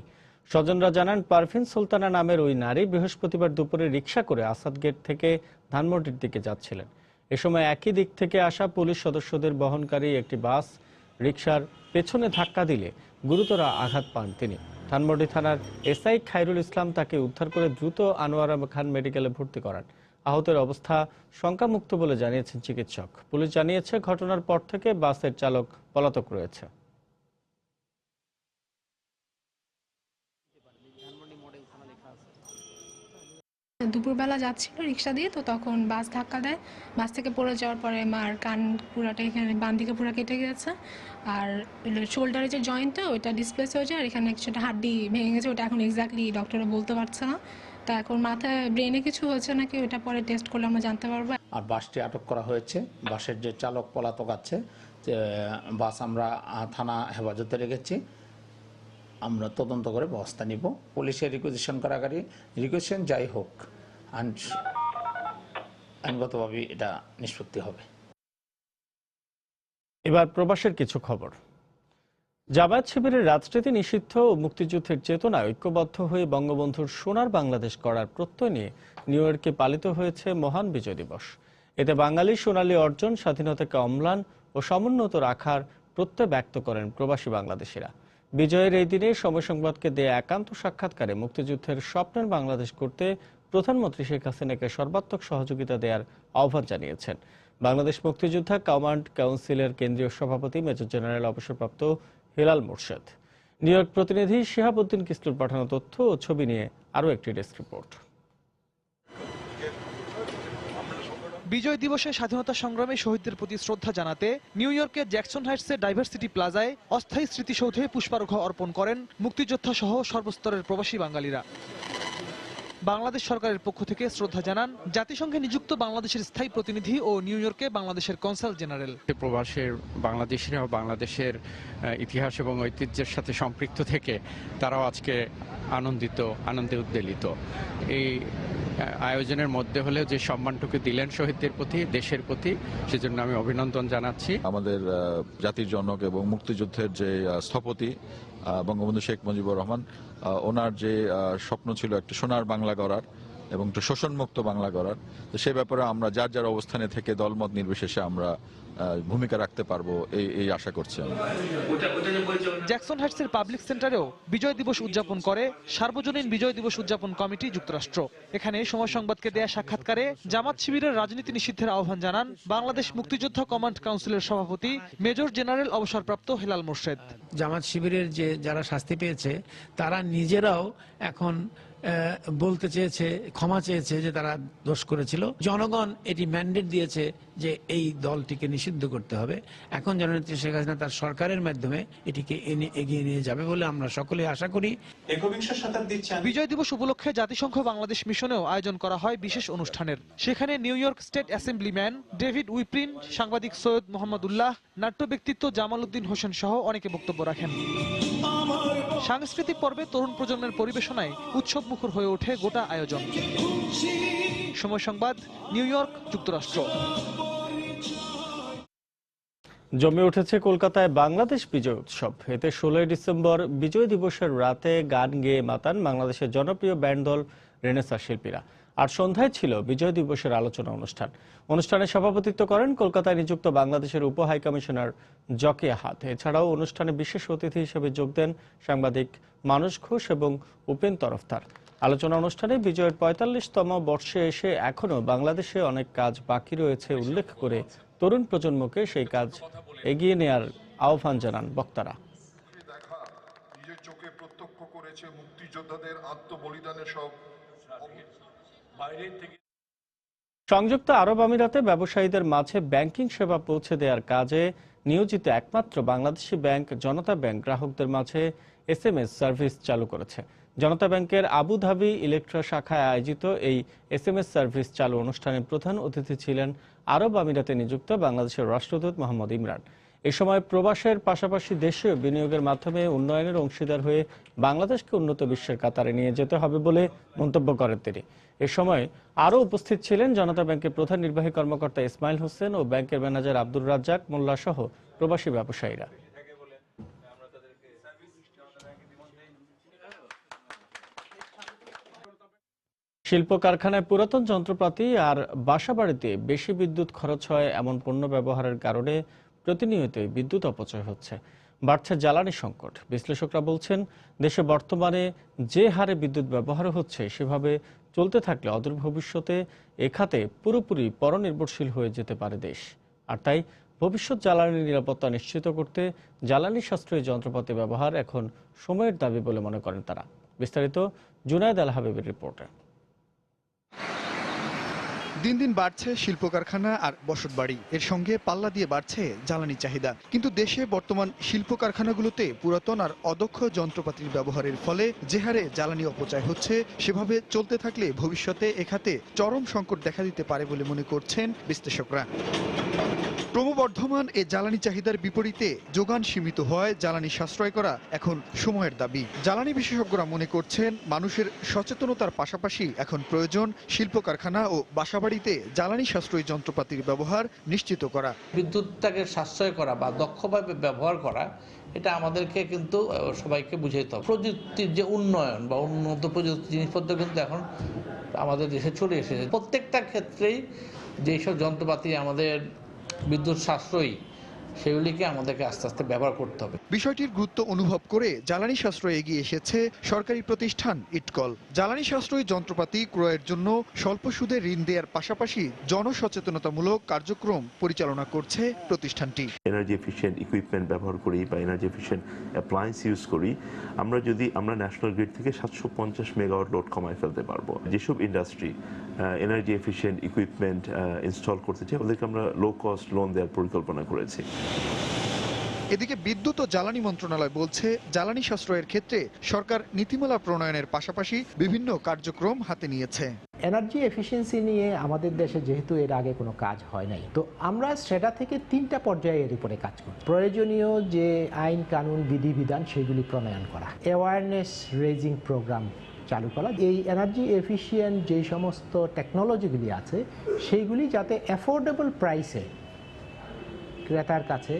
[SPEAKER 1] স্বজনরা জানান, পারভিন সুলতানা নামের ওই নারী বৃহস্পতিবার দুপুরে রিকশা করে আসাদ গেট থেকে ধানমন্ডির দিকে যাচ্ছিলেন। এ সময় একই দিক থেকে আসা পুলিশ সদস্যদের বহনকারী একটি বাস রিকশার পেছনে ধাক্কা দিলে গুরুতর আঘাত পান তিনি। ধানমন্ডি থানার এসআই খায়রুল ইসলাম তাকে উদ্ধার করে দ্রুত আনোয়ারা খান মেডিকেলে ভর্তি করান। আহতের অবস্থা শঙ্কামুক্ত বলে জানিয়েছেন চিকিৎসক। পুলিশ জানিয়েছে, ঘটনার পর থেকে বাসের চালক পলাতক রয়েছে।
[SPEAKER 2] দুপুরবেলা যাচ্ছিল রিক্সা দিয়ে, তো তখন বাস ধাক্কা দেয়। বাস থেকে পড়ে যাওয়ার পরে মার কান পুরাটা এখানে বাম দিকে পুরা কেটে গেছে, আর শোল্ডারে যে জয়েন্টটা ওইটা ডিসপ্লেস হয়ে যায়, আর এখানে একটা হাড্ডি ভেঙে গেছে। ওটা এখন এক্স্যাক্টলি ডক্টররা বলতে পারছে না। তা এখন মাথায় ব্রেনে কিছু হয়েছে নাকি ওটা পরে টেস্ট করলে আমরা জানতে পারবো।
[SPEAKER 3] আর বাসটি আটক করা হয়েছে। বাসের যে চালক পলাতক আছে, বাস আমরা থানা হেফাজতে রেখেছি। আমরা তদন্ত করে ব্যবস্থা নিব। পুলিশের রিকুইজিশন কারাগারি রিকুইজিশন যাই হোক, আইনগতভাবে এটা নিষ্পত্তি হবে।
[SPEAKER 1] এবার প্রবাসের কিছু খবর। জামায়াত শিবিরের রাজনীতি নিষিদ্ধ ও মুক্তিযুদ্ধের চেতনায় ঐক্যবদ্ধ হয়ে বঙ্গবন্ধুর সোনার বাংলাদেশ গড়ার প্রত্যয় নিয়ে নিউ ইয়র্কে পালিত হয়েছে মহান বিজয় দিবস। এতে বাঙালির সোনালী অর্জন, স্বাধীনতাকে অম্লান ও সমুন্নত রাখার প্রত্যয় ব্যক্ত করেন প্রবাসী বাংলাদেশিরা। বিজয়ের এই দিনে সময় সংবাদকে দেয়া একান্ত সাক্ষাৎকারে মুক্তিযুদ্ধের স্বপ্নের বাংলাদেশ করতে প্রধানমন্ত্রী শেখ হাসিনাকে সর্বাত্মক সহযোগিতা দেওয়ার আহ্বান জানিয়েছেন বাংলাদেশ মুক্তিযোদ্ধা কমান্ড কাউন্সিলের কেন্দ্রীয় সভাপতি মেজর জেনারেল অবসরপ্রাপ্ত হেলাল মোর্শেদ। নিউ ইয়র্ক প্রতিনিধি শিহাবুদ্দিন কিসলুর পাঠানো তথ্য ও ছবি নিয়ে আরও একটি ডেস্ক রিপোর্ট।
[SPEAKER 4] বিজয় দিবসে স্বাধীনতা সংগ্রামে শহীদদের প্রতি শ্রদ্ধা জানাতে নিউ ইয়র্কের জ্যাকসন হাইটসের ডাইভার্সিটি প্লাজায় অস্থায়ী স্মৃতিসৌধে পুষ্পার্ঘ্য অর্পণ করেন মুক্তিযোদ্ধা সহ সর্বস্তরের প্রবাসী বাঙালিরা। বাংলাদেশ সরকারের পক্ষ থেকে শ্রদ্ধা জানান জাতিসংঘে নিযুক্ত বাংলাদেশের স্থায়ী প্রতিনিধি ও নিউ ইয়র্কে বাংলাদেশের কনসাল জেনারেল।
[SPEAKER 5] প্রবাসের বাংলাদেশিরা বাংলাদেশের ইতিহাস এবং ঐতিহ্যের সাথে সম্পৃক্ত থেকে তারাও আজকে আনন্দে উদ্বেলিত। এই আয়োজনের মধ্যে হলেও যে সম্মানটুকু দিলেন শহীদদের প্রতি, দেশের প্রতি, সেজন্য আমি অভিনন্দন জানাচ্ছি।
[SPEAKER 7] আমাদের জাতির জনক এবং মুক্তিযুদ্ধের যে স্থপতি বঙ্গবন্ধু শেখ মুজিবুর রহমান, ওনার যে স্বপ্ন ছিল একটা সোনার বাংলা গড়ার এবং একটা শোষণমুক্ত বাংলা গড়ার, তো সে ব্যাপারে আমরা যার যার অবস্থানে থেকে দলমত নির্বিশেষে আমরা ভূমিকা রাখতে পারবো এই আশা করছি।
[SPEAKER 4] জ্যাকসন হাইটসের পাবলিক সেন্টারেও বিজয় দিবস উদযাপন করে সার্বজনীন বিজয় দিবস উদযাপন কমিটি যুক্তরাষ্ট্র। এখানে সময় সংবাদকে দেয়া সাক্ষাৎকারে জামাত শিবিরের রাজনীতি নিষিদ্ধের আহ্বান জানান বাংলাদেশ মুক্তিযোদ্ধা কমান্ড কাউন্সিলের সভাপতি মেজর জেনারেল অবসরপ্রাপ্ত হেলাল মোর্শেদ।
[SPEAKER 8] জামাত শিবিরের যারা শাস্তি পেয়েছে তারা নিজেরাও এখন বলতে চেয়েছে, ক্ষমা চেয়েছে যে তারা দোষ করেছিল। জনগণ এটি ম্যান্ডেট দিয়েছে যে এই দলটিকে নিষিদ্ধ করতে হবে। এখন জননেত্রী শেখ হাসিনা তার সরকারের মাধ্যমে এটিকে এগিয়ে নিয়ে যাবে বলে আমরা সকলে আশা করি।
[SPEAKER 4] বিজয় দিবস উপলক্ষে জাতিসংঘ বাংলাদেশ মিশনেও আয়োজন করা হয় বিশেষ অনুষ্ঠানের। সেখানে New York State assemblyman David Weprin, সাংবাদিক সৈয়দ মোহাম্মদ উল্লাহ, নাট্য ব্যক্তিত্ব জামাল উদ্দিন হোসেন সহ অনেকে বক্তব্য রাখেন। সাংস্কৃতিক পর্বে তরুণ প্রজন্মের পরিবেশনায় উৎসব মুখর হয়ে ওঠে গোটা আয়োজন। সময় সংবাদ, নিউ ইয়র্ক, যুক্তরাষ্ট্র।
[SPEAKER 1] জমে উঠেছে কলকাতায় বাংলাদেশ বিজয় উৎসব। এতে 16 ডিসেম্বর বিজয় দিবসের রাতে গান গেয়ে মাতান বাংলাদেশের জনপ্রিয় ব্যান্ড দল রেনেসাঁ শিল্পীরা। আর সন্ধ্যায় ছিল বিজয় দিবসের আলোচনা অনুষ্ঠান। অনুষ্ঠানে সভাপতিত্ব করেন কলকাতায় নিযুক্ত বাংলাদেশের উপ হাই কমিশনার জকি আহাদ। এছাড়াও অনুষ্ঠানে বিশেষ অতিথি হিসেবে যোগ দেন সাংবাদিক মানস ঘোষ এবং উপেন তরফদার। আলোচনা অনুষ্ঠানে বিজয়ের 45তম বর্ষে এসে এখনও বাংলাদেশে অনেক কাজ বাকি রয়েছে উল্লেখ করে তরুণ প্রজন্মকে সেই কাজ এগিয়ে নেয়ার আহ্বান জানান বক্তারা।
[SPEAKER 9] নিজের চোখে প্রত্যক্ষ করেছে মুক্তিযোদ্ধাদের আত্মবলিদানের সব
[SPEAKER 1] সংযুক্ত আরব আমিরাতে ব্যবসায়ীদের মাঝে ব্যাংকিং সেবা পৌঁছে দেওয়ার কাজে নিয়োজিত একমাত্র বাংলাদেশি ব্যাংক জনতা ব্যাংক গ্রাহকদের মাঝে SMS সার্ভিস চালু করেছে। জনতা ব্যাংকের আবুধাবি ইলেকট্রা শাখায় আয়োজিত এই SMS সার্ভিস চালু অনুষ্ঠানে প্রধান অতিথি ছিলেন আরব আমিরাতে নিযুক্ত বাংলাদেশের রাষ্ট্রদূত মোহাম্মদ ইমরান। এ সময় প্রবাসের পাশাপাশি দেশীয় বিনিয়োগের মাধ্যমে উন্নয়নের অংশীদার হয়ে বাংলাদেশকে উন্নত বিশ্বের কাতারে নিয়ে যেতে হবে বলে মন্তব্য করেন তিনি। এ সময় আরও উপস্থিত ছিলেন জনতা ব্যাংকের প্রধান নির্বাহী কর্মকর্তা ইসমাইল হোসেন ও ব্যাংকের ম্যানেজার আব্দুর রাজ্জাক মোল্লা সহ প্রবাসী ব্যবসায়ীরা। শিল্প কারখানায় পুরাতন যন্ত্রপাতি আর বাসাবাড়িতে বেশি বিদ্যুৎ খরচ হয় এমন পণ্য ব্যবহারের কারণে প্রতিনিয়তই বিদ্যুৎ অপচয় হচ্ছে, বাড়ছে জ্বালানি সংকট। বিশ্লেষকরা বলছেন, দেশে বর্তমানে যে হারে বিদ্যুৎ ব্যবহার হচ্ছে সেভাবে চলতে থাকলে অদূর ভবিষ্যতে এ খাতে পুরোপুরি পরনির্ভরশীল হয়ে যেতে পারে দেশ। আর তাই ভবিষ্যৎ জ্বালানি নিরাপত্তা নিশ্চিত করতে জ্বালানি সাশ্রয়ী যন্ত্রপাতি ব্যবহার এখন সময়ের দাবি বলে মনে করেন তারা। বিস্তারিত জুনায়েদ আল হাবিবের রিপোর্টে।
[SPEAKER 6] দিন দিন বাড়ছে শিল্প কারখানা আর বসতবাড়ি, এর সঙ্গে পাল্লা দিয়ে বাড়ছে জ্বালানি চাহিদা। কিন্তু দেশে বর্তমান শিল্প কারখানাগুলোতে পুরাতন আর অদক্ষ যন্ত্রপাতির ব্যবহারের ফলে যে হারে জ্বালানি অপচয় হচ্ছে, সেভাবে চলতে থাকলে ভবিষ্যতে এ খাতে চরম সংকট দেখা দিতে পারে বলে মনে করছেন বিশ্লেষকরা। ক্রমবর্ধমান এ জ্বালানি চাহিদার বিপরীতে যোগান সীমিত হওয়ায় জ্বালানি সাশ্রয় করা এখন সময়ের দাবি। জ্বালানি বিশেষজ্ঞরা মনে করছেন, মানুষের সচেতনতার পাশাপাশি এখন প্রয়োজন শিল্প কারখানা ও বাসাবাড়িতে জ্বালানি সাশ্রয়ী যন্ত্রপাতির ব্যবহার নিশ্চিত করা।
[SPEAKER 10] বিদ্যুৎটাকে সাশ্রয় করা বা দক্ষভাবে ব্যবহার করা, এটা আমাদেরকে কিন্তু সবাইকে বুঝাইতে হবে। প্রযুক্তির যে উন্নয়ন বা উন্নত প্রযুক্তি জিনিসপত্র কিন্তু এখন আমাদের দেশে চলে এসেছে। প্রত্যেকটা ক্ষেত্রেই যেসব যন্ত্রপাতি আমাদের বিদ্যুৎ সাশ্রয়ী, সেগুলিকে আমাদেরকে আস্তে আস্তে ব্যবহার করতে হবে।
[SPEAKER 6] বিষয়টির গুরুত্ব অনুভব করে জ্বালানি সাশ্রয়ে এগিয়ে এসেছে সরকারি প্রতিষ্ঠান ইটকল। জ্বালানি সাশ্রয়ী যন্ত্রপাতি ক্রয়ের জন্য স্বল্প সুদে ঋণ দেওয়ার পাশাপাশি জনসচেতনতামূলক কার্যক্রম পরিচালনা করছে প্রতিষ্ঠানটি।
[SPEAKER 11] এনার্জি এফিশিয়েন্ট ইকুইপমেন্ট ব্যবহার করি বা এনার্জি এফিশিয়েন্ট অ্যাপ্লায়েন্স ইউজ করি, আমরা ন্যাশনাল গ্রিড থেকে 750 মেগাওয়াট লোড কমায় ফেলতে পারবো। যেসব industry energy efficient equipment install করতে চাই, ওদেরকে আমরা লো কস্ট লোন দেওয়ার পরিকল্পনা করেছি।
[SPEAKER 6] এদিকে বিদ্যুৎ ও জ্বালানি মন্ত্রণালয় বলছে, জ্বালানি সাশ্রয়ের ক্ষেত্রে সরকার নীতিমালা প্রণয়নের পাশাপাশি বিভিন্ন কার্যক্রম হাতে নিয়েছে।
[SPEAKER 12] এনার্জি এফিসিয়েন্সি নিয়ে আমাদের দেশে যেহেতু এর আগে কোনো কাজ হয় নাই, তো আমরা সেটা থেকে 3টা পর্যায়ে এর উপরে কাজ করি। প্রয়োজনীয় যে আইন কানুন বিধিবিধান সেগুলি প্রণয়ন করা, অ্যাওয়ারনেস রেজিং প্রোগ্রাম চালু করা, এই এনার্জি এফিশিয়েন্ট যে সমস্ত টেকনোলজিগুলি আছে সেইগুলি যাতে অ্যাফোর্ডেবল প্রাইসে ক্রেতার কাছে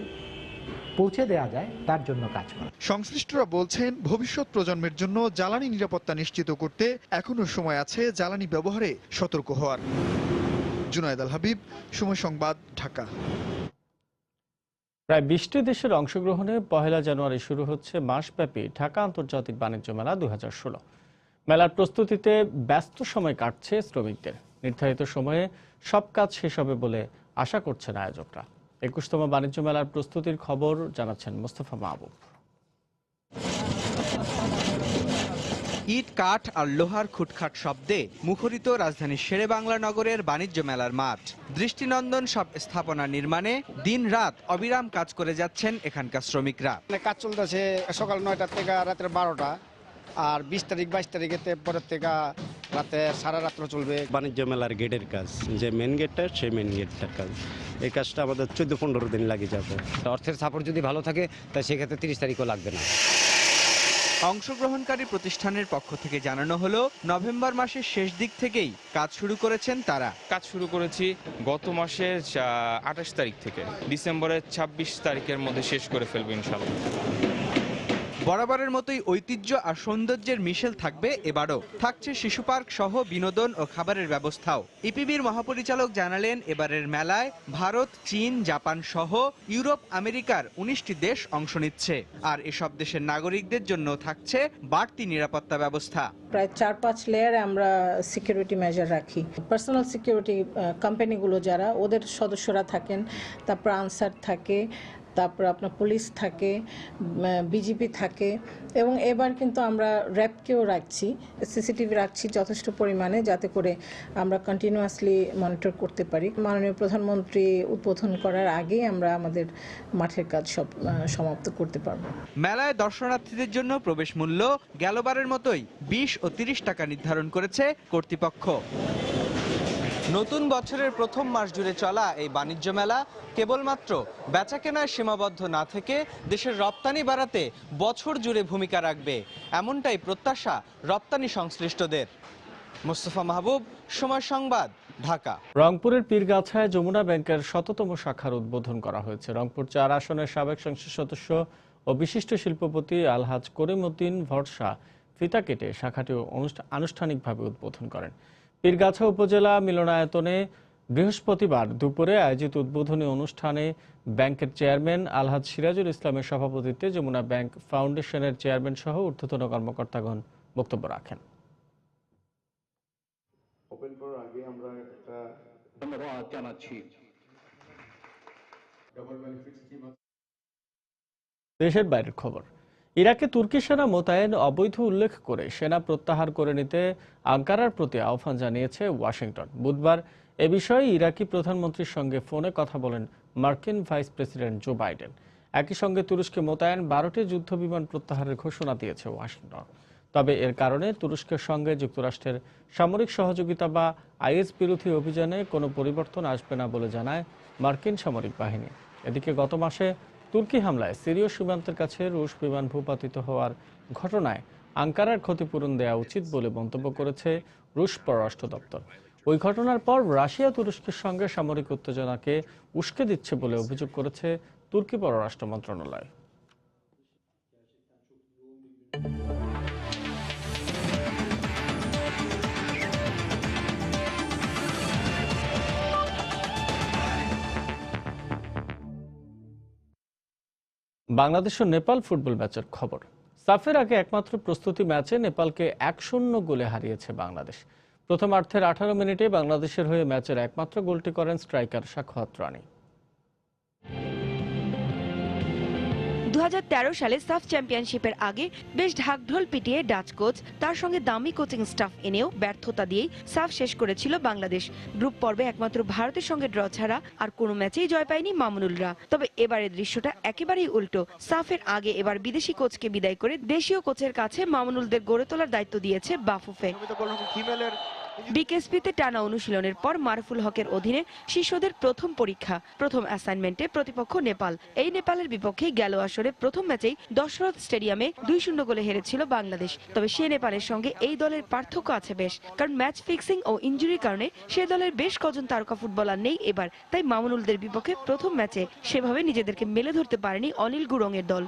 [SPEAKER 12] পৌঁছে দেওয়া যায় তার জন্য কাজ করা।
[SPEAKER 6] সংশ্লিষ্টরা বলছেন, ভবিষ্যৎ প্রজন্মের জন্য জ্বালানি নিরাপত্তা নিশ্চিত করতে এখনো সময় আছে জ্বালানি ব্যবহারে সতর্ক হওয়ার। জুনায়েদ আল হাবিব, সময় সংবাদ, ঢাকা।
[SPEAKER 1] প্রায় 20টি দেশের অংশগ্রহণে 1 জানুয়ারি শুরু হচ্ছে মাসব্যাপী ঢাকা আন্তর্জাতিক বাণিজ্য মেলা 2016। মেলার প্রস্তুতিতে ব্যস্ত সময় কাটছে শ্রমিকদের। নির্ধারিত সময়ে সব কাজ শেষ হবে বলে আশা করছেন আয়োজকরা। 21তম বাণিজ্য মেলার প্রস্তুতির খবর জানাচ্ছেন মোস্তফা মাহবুব।
[SPEAKER 13] ইট, কাঠ আর লোহার খুটখাট শব্দে মুখরিত রাজধানীর শেরেবাংলা নগরের বাণিজ্য মেলার মাঠ। দৃষ্টিনন্দন সব স্থাপনা নির্মাণে দিন রাত অবিরাম কাজ করে যাচ্ছেন এখানকার শ্রমিকরা।
[SPEAKER 25] কাজ চলতেছে সকাল 9টা থেকে রাতের 12টা, আর 20 তারিখ 22 তারিখেতে পরের থেকে রাতে সারা রাত্র চলবে।
[SPEAKER 14] বাণিজ্য মেলার গেটের কাজ, যে মেন গেটটা সেই মেন গেটটার কাজ, এই কাজটা আমাদের 14-15 দিন লাগে যাবে।
[SPEAKER 27] অর্থের সাপোর্ট যদি ভালো থাকে তাই সেক্ষেত্রে 30 তারিখও লাগবে না।
[SPEAKER 13] অংশগ্রহণকারী প্রতিষ্ঠানের পক্ষ থেকে জানানো হলো, নভেম্বর মাসের শেষ দিক থেকেই কাজ শুরু করেছেন তারা।
[SPEAKER 28] কাজ শুরু করেছি গত মাসের 28 তারিখ থেকে, ডিসেম্বরের 26 তারিখের মধ্যে শেষ করে ফেলবো ইনশাআল্লাহ।
[SPEAKER 13] বরাবরের মতোই ঐতিহ্য আর সৌন্দর্যের মিশেল থাকবে এবারও। থাকছে শিশু পার্ক সহ বিনোদন ও খাবারের ব্যবস্থাও। ইপিবির মহাপরিচালক জানালেন, এবারের মেলায় ভারত, চীন, জাপান সহ ইউরোপ, আমেরিকার 19টি দেশ অংশ নিচ্ছে। আর এসব দেশের নাগরিকদের জন্য থাকছে বাড়তি নিরাপত্তা ব্যবস্থা।
[SPEAKER 29] প্রায় 4-5 লেয়ারে আমরা সিকিউরিটি মেজার রাখি। পার্সোনাল সিকিউরিটি কোম্পানিগুলো যারা, ওদের সদস্যরা থাকেন, তারপর আনসার থাকে, তারপর আপনার পুলিশ থাকে, বিজিপি থাকে, এবং এবার কিন্তু আমরা র্যাবকেও রাখছি, সিসিটিভি রাখছি যথেষ্ট পরিমাণে, যাতে করে আমরা কন্টিনিউয়াসলি মনিটর করতে পারি। মাননীয় প্রধানমন্ত্রী উদ্বোধন করার আগেই আমরা আমাদের মাঠের কাজ সব সমাপ্ত করতে পারব।
[SPEAKER 13] মেলায় দর্শনার্থীদের জন্য প্রবেশ মূল্য গেলবারের মতোই 20 ও 30 টাকা নির্ধারণ করেছে কর্তৃপক্ষ। নতুন বছরের প্রথম মাস জুড়ে চলা এই বাণিজ্য মেলা কেবলমাত্র বেচাকেনায় সীমাবদ্ধ না থেকে দেশের রপ্তানি বাড়াতে বছর জুড়ে ভূমিকা রাখবে, এমনটাই প্রত্যাশা রপ্তানি সংশ্লিষ্টদের। মোস্তফা মাহবুব, সময় সংবাদ, ঢাকা।
[SPEAKER 1] রংপুরের পীরগাছায় যমুনা ব্যাংকের 100তম শাখার উদ্বোধন করা হয়েছে। রংপুর 4 আসনের সাবেক সংসদ সদস্য ও বিশিষ্ট শিল্পপতি আলহাজ করিম উদ্দিন ভরসা ফিতা কেটে শাখাটি আনুষ্ঠানিকভাবে উদ্বোধন করেন। পীরগাছা উপজেলা মিলনায়তনে বৃহস্পতিবার দুপুরে আয়োজিত উদ্বোধনী অনুষ্ঠানে ব্যাংকের চেয়ারম্যান আলহাজ সিরাজুল ইসলামের সভাপতিত্বে যমুনা ব্যাংক ফাউন্ডেশনের চেয়ারম্যান সহ ঊর্ধ্বতন কর্মকর্তাগণ বক্তব্য রাখেন। দেশের বাইরের খবর। ইরাকে তুর্কি সেনা মোতায়েন অবৈধ উল্লেখ করে সেনা প্রত্যাহার করে নিতে আঙ্কারার প্রতি আহ্বান জানিয়েছে ওয়াশিংটন। বুধবার এ বিষয়ে ইরাকি প্রধানমন্ত্রীর সঙ্গে ফোনে কথা বলেন মার্কিন ভাইস প্রেসিডেন্ট জো বাইডেন। একই সঙ্গে তুরস্কে মোতায়েন 12টি যুদ্ধবিমান প্রত্যাহারের ঘোষণা দিয়েছে ওয়াশিংটন। তবে এর কারণে তুরস্কের সঙ্গে যুক্তরাষ্ট্রের সামরিক সহযোগিতা বা আইএস বিরোধী অভিযানে কোনো পরিবর্তন আসবে না বলে জানায় মার্কিন সামরিক বাহিনী। এদিকে গত মাসে তুর্কি হামলায় সিরীয় সীমান্তের কাছে রুশ বিমান ভূপাতিত হওয়ার ঘটনায় আঙ্কারার ক্ষতিপূরণ দেওয়া উচিত বলে মন্তব্য করেছে রুশ পররাষ্ট্র দপ্তর। ওই ঘটনার পর রাশিয়া তুরস্কের সঙ্গে সামরিক উত্তেজনাকে উস্কে দিচ্ছে বলে অভিযোগ করেছে তুর্কি পররাষ্ট্র মন্ত্রণালয়। বাংলাদেশ ও নেপাল ফুটবল ম্যাচের খবর। সাফের আগে একমাত্র প্রস্তুতি ম্যাচে নেপালকে 1-0 গোলে হারিয়েছে বাংলাদেশ। প্রথমার্ধের 18 মিনিটে বাংলাদেশের হয়ে ম্যাচের একমাত্র গোলটি করেন স্ট্রাইকার সাখাওয়াত রানী।
[SPEAKER 15] 2013 সালে সাফ চ্যাম্পিয়নশিপের আগে বেশ ঢাকঢোল পিটিয়ে ডাচ কোচ তার সঙ্গে দামি কোচিং স্টাফ এনেও ব্যর্থতা দিয়েই সাফ শেষ করেছিল বাংলাদেশ। গ্রুপ পর্বে একমাত্র ভারতের সঙ্গে ড্র ছাড়া আর কোনো ম্যাচেই জয় পায়নি মামুনুলরা। তবে এবারের দৃশ্যটা একেবারেই উল্টো। সাফের আগে এবার বিদেশি কোচকে বিদায় করে দেশীয় কোচের কাছে মামুনুলদের গড়ে তোলার দায়িত্ব দিয়েছে বাফুফে। বিকেএসপিতে টানা অনুশীলনের পর মারুফুল হকের অধীনে শিষ্যদের প্রথম পরীক্ষা, প্রথম অ্যাসাইনমেন্টে প্রতিপক্ষ নেপাল। এই নেপালের বিপক্ষে গেল আসরে প্রথম ম্যাচেই দশরথ স্টেডিয়ামে 2-0 গোলে হেরেছিল বাংলাদেশ। তবে সে নেপালের সঙ্গে এই দলের পার্থক্য আছে বেশ, কারণ ম্যাচ ফিক্সিং ও ইনজুরির কারণে সে দলের বেশ কজন তারকা ফুটবলার নেই এবার। তাই মামুনুলদের বিপক্ষে প্রথম ম্যাচে সেভাবে নিজেদেরকে মেলে ধরতে পারেনি অনিল গুরংয়ের দল।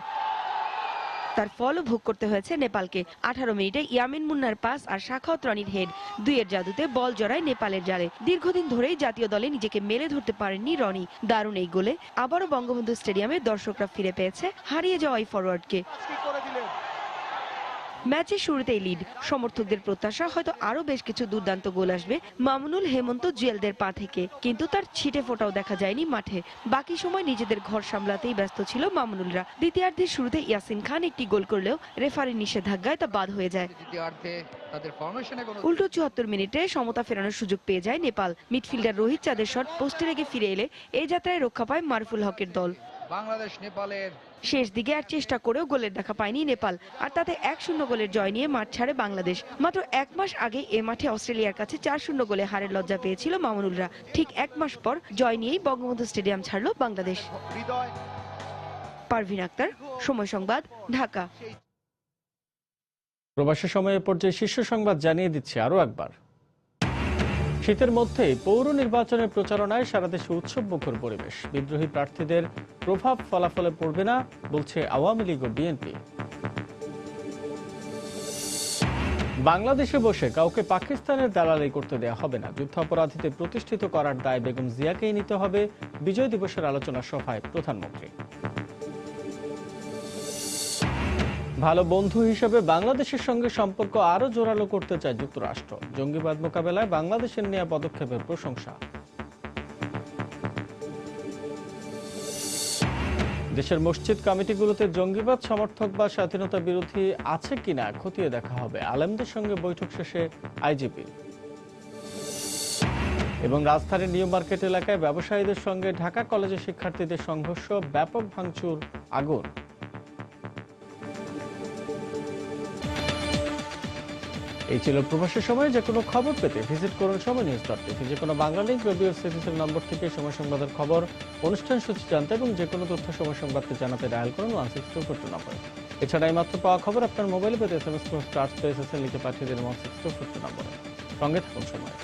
[SPEAKER 15] তার ফলও ভোগ করতে হয়েছে নেপালকে। 18 মিনিটে ইয়ামিন মুন্নার পাস আর সাখাওয়াত রানীর হেড, দুইয়ের জাদুতে বল জড়ায় নেপালের জালে। দীর্ঘদিন ধরেই জাতীয় দলে নিজেকে মেলে ধরতে পারেননি রনি। দারুণ এই গোলে আবারও বঙ্গবন্ধু স্টেডিয়ামে দর্শকরা ফিরে পেয়েছে হারিয়ে যাওয়া এই ফরওয়ার্ডকে। ম্যাচের শুরুতেই লিড, সমর্থকদের প্রত্যাশা হয়তো আরো বেশ কিছু দুর্দান্ত গোল আসবে মামুনুল, হেমন্ত, জুয়েলদের পা থেকে, কিন্তু তার ছিটে ফোটাও দেখা যায়নি মাঠে। বাকি সময় নিজেদের ঘর সামলাতেই ব্যস্ত ছিল মামুনুলরা। দ্বিতীয়ার্ধের শুরুতে ইয়াসিন খান একটি গোল করলেও রেফারির নিষেধাজ্ঞায় তা বাদ হয়ে যায়। উল্টো 74 মিনিটে সমতা ফেরানোর সুযোগ পেয়ে যায় নেপাল। মিডফিল্ডার রোহিত চাঁদের শট পোস্টে রেখে ফিরে এলে এই যাত্রায় রক্ষা পায় মারুফুল হকের দল। বাংলাদেশ নেপালের শেষ দিকে আর চেষ্টা করেও গোলের দেখা পায়নি নেপাল, আর তাতে 1-0 গোলের জয় নিয়ে মাঠ ছাড়ে বাংলাদেশ। মাত্র 1 মাস আগে এ মাঠে অস্ট্রেলিয়ার কাছে 4-0 গোলে হারের লজ্জা পেয়েছিল মামুনুলরা। ঠিক 1 মাস পর জয় নিয়েই বঙ্গবন্ধু স্টেডিয়াম ছাড়ল বাংলাদেশ। পারভিন আক্তার, সময় সংবাদ, ঢাকা।
[SPEAKER 1] প্রবাসী সময়ের পর্যায়ে শীর্ষ সংবাদ জানিয়ে দিচ্ছে আরো একবার। শীতের মধ্যেই পৌর নির্বাচনের প্রচারণায় সারা দেশে উৎসব মুখর পরিবেশ। বিদ্রোহী প্রার্থীদের প্রভাব ফলাফলে পড়বে না বলছে আওয়ামী লীগ ও বিএনপি। বাংলাদেশে বসে কাউকে পাকিস্তানের দালালি করতে দেয়া হবে না। যুদ্ধাপরাধীদের প্রতিষ্ঠিত করার দায় বেগম জিয়াকেই নিতে হবে, বিজয় দিবসের আলোচনা সভায় প্রধানমন্ত্রী। ভালো বন্ধু হিসেবে বাংলাদেশের সঙ্গে সম্পর্ক আরো জোরালো করতে চায় যুক্তরাষ্ট্র। জঙ্গিবাদ মোকাবেলায় বাংলাদেশের নেওয়া পদক্ষেপের প্রশংসা। দেশের মসজিদ কমিটিগুলোতে জঙ্গিবাদ সমর্থক বা স্বাধীনতা বিরোধী আছে কিনা খতিয়ে দেখা হবে, আলেমদের সঙ্গে বৈঠক শেষে আইজিপি। এবং রাজধানীর নিউ মার্কেট এলাকায় ব্যবসায়ীদের সঙ্গে ঢাকা কলেজের শিক্ষার্থীদের সংঘর্ষ, ব্যাপক ভাঙচুর, আগুন। এই ছিল প্রবাসী সময়ে। যে কোনো খবর পেতে ভিজিট করুন সময়নিউজ.টিভি। যে কোনো বাংলা লিঙ্ক, রেডিও সিরিজের নম্বর থেকে সময় সংবাদের খবর, অনুষ্ঠান সূচি জানতে এবং যে কোনো তথ্য সময় সংবাদকে জানাতে ডায়াল করুন 16242 নম্বরে। এছাড়া এই মাত্র পাওয়া খবর আপনার মোবাইলে পেতে SMS স্টার স্পেস লিখে পাঠিয়ে দিন 16242 নম্বরে। সঙ্গে থাকুন সময়।